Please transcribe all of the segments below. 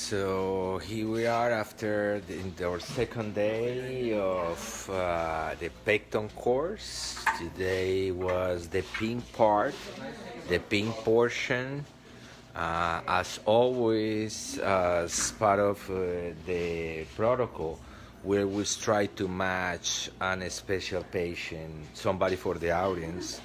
So here we are after our second day of the pekkton course. Today was the pink part, the pink portion. As always, as part of the protocol, we always try to match a special patient, somebody for the audience.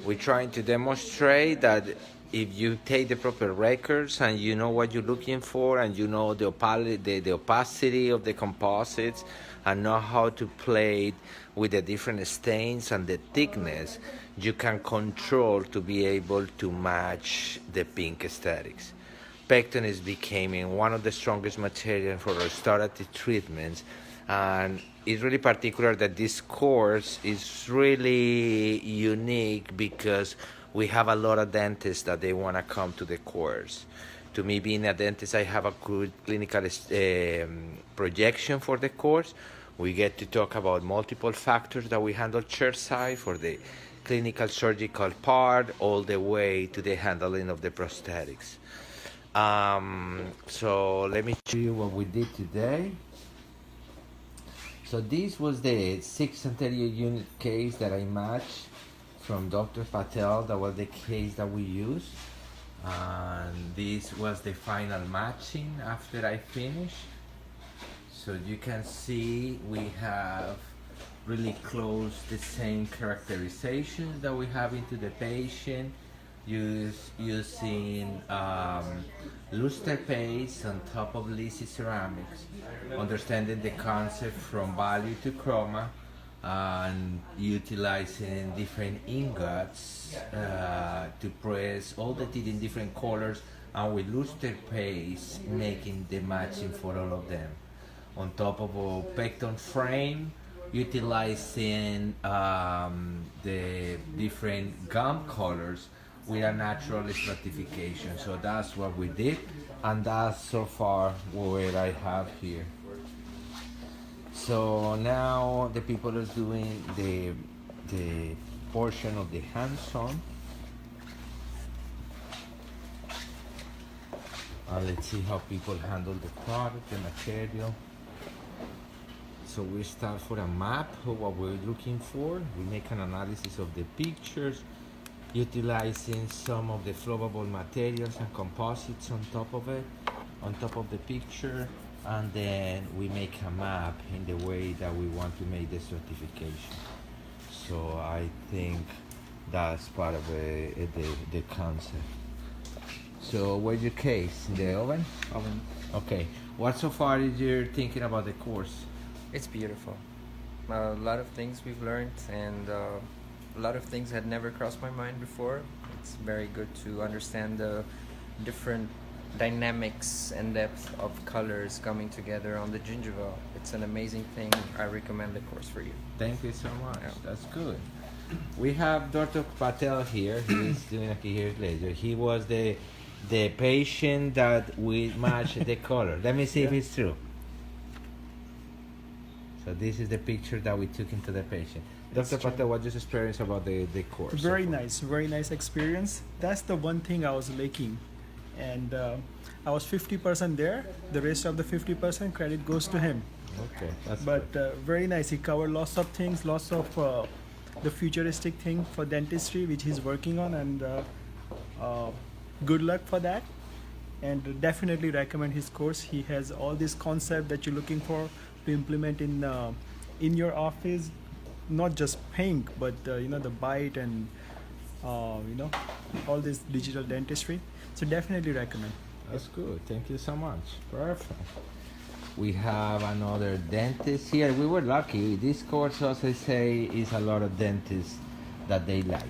We're trying to demonstrate that if you take the proper records and you know what you're looking for and you know the opacity of the composites and know how to play it with the different stains and the thickness, you can control to be able to match the pink aesthetics. Pekkton is becoming one of the strongest materials for restorative treatments, and it's really particular that this course is really unique because we have a lot of dentists that they want to come to the course. To me, being a dentist, I have a good clinical projection for the course. We get to talk about multiple factors that we handle chairside for the clinical surgical part, all the way to the handling of the prosthetics. So let me show you what we did today. So this was the 6 anterior unit case that I matched from Dr. Patel. That was the case that we used. And this was the final matching after I finished. So you can see we have really close the same characterizations that we have into the patient using luster paste on top of Lisi ceramics, understanding the concept from value to chroma, and utilizing different ingots to press all the teeth in different colors, and with luster paste making the matching for all of them. On top of a pekkton frame, utilizing the different gum colors with a natural stratification. So that's what we did, and that's so far what I have here. So now the people are doing the portion of the hands-on. Let's see how people handle the product, the material. So we start for a map of what we're looking for. We make an analysis of the pictures, utilizing some of the flowable materials and composites on top of it, on top of the picture, and then we make a map in the way that we want to make the certification. So I think that's part of the concept. So where's your case? In the oven? Oven. Okay. What so far is you're thinking about the course? It's beautiful. A lot of things we've learned, and a lot of things had never crossed my mind before. It's very good to understand the different dynamics and depth of colors coming together on the gingival. It's an amazing thing. I recommend the course for you. Thank you so much. Yeah. That's good. We have Dr. Patel here. He's doing a years later. He was the patient that we matched the color. Let me see if it's true. So this is the picture that we took into the patient. Dr. Patel, what's your experience about the course? Very nice experience. That's the one thing I was lacking. And I was 50% there. The rest of the 50% credit goes to him. Okay, that's But good. very nice. He covered lots of things, lots of the futuristic thing for dentistry, which he's working on, and good luck for that. And definitely recommend his course. He has all this concept that you're looking for to implement in your office, not just pink, but the bite and all this digital dentistry. So definitely recommend. That's good. Thank you so much. Perfect. We have another dentist here. We were lucky. This course, as I say, is a lot of dentists that they like.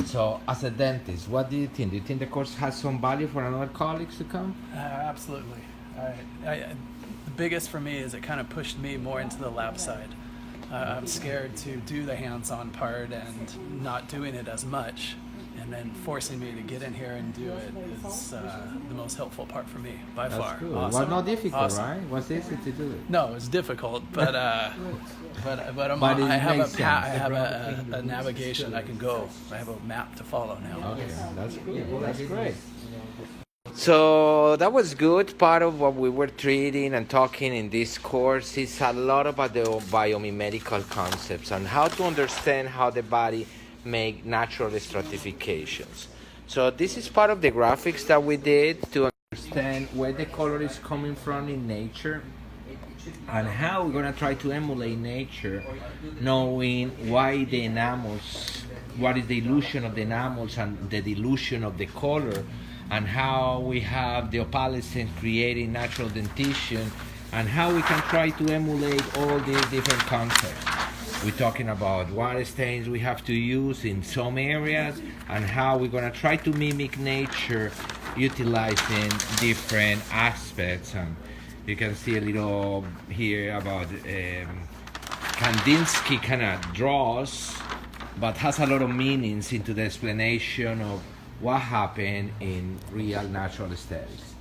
So, as a dentist, what do you think? Do you think the course has some value for another colleagues to come? Absolutely. The biggest for me is it kind of pushed me more into the lab side. I'm scared to do the hands-on part and not doing it as much, and then forcing me to get in here and do it is the most helpful part for me by That's far. good. Awesome. Was not difficult, Awesome. right? Was easy to do it? No, it's difficult, but I have a navigation I can go. I have a map to follow now. Okay, that's good. That's great. So that was good. Part of what we were treating and talking in this course is a lot about the biomimetical concepts and how to understand how the body make natural stratifications. So this is part of the graphics that we did to understand where the color is coming from in nature and how we're going to try to emulate nature, knowing why the enamels, what is the illusion of the enamels and the dilution of the color, and how we have the opalescence creating natural dentition, and how we can try to emulate all these different concepts. We're talking about what stains we have to use in some areas, and how we're going to try to mimic nature utilizing different aspects. And you can see a little here about Kandinsky kind of draws, but has a lot of meanings into the explanation of what happened in real natural aesthetics.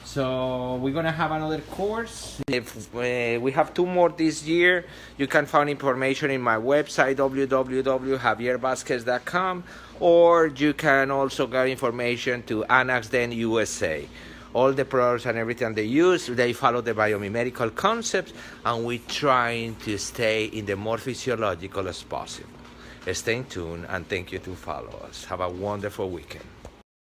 So we're gonna have another course. If we have 2 more this year, you can find information in my website www.javiervasquez.com, or you can also get information to Anaxden USA. All the products and everything they use, they follow the biomimetical concepts, and we're trying to stay in the more physiological as possible. Stay tuned, and thank you to follow us. Have a wonderful weekend.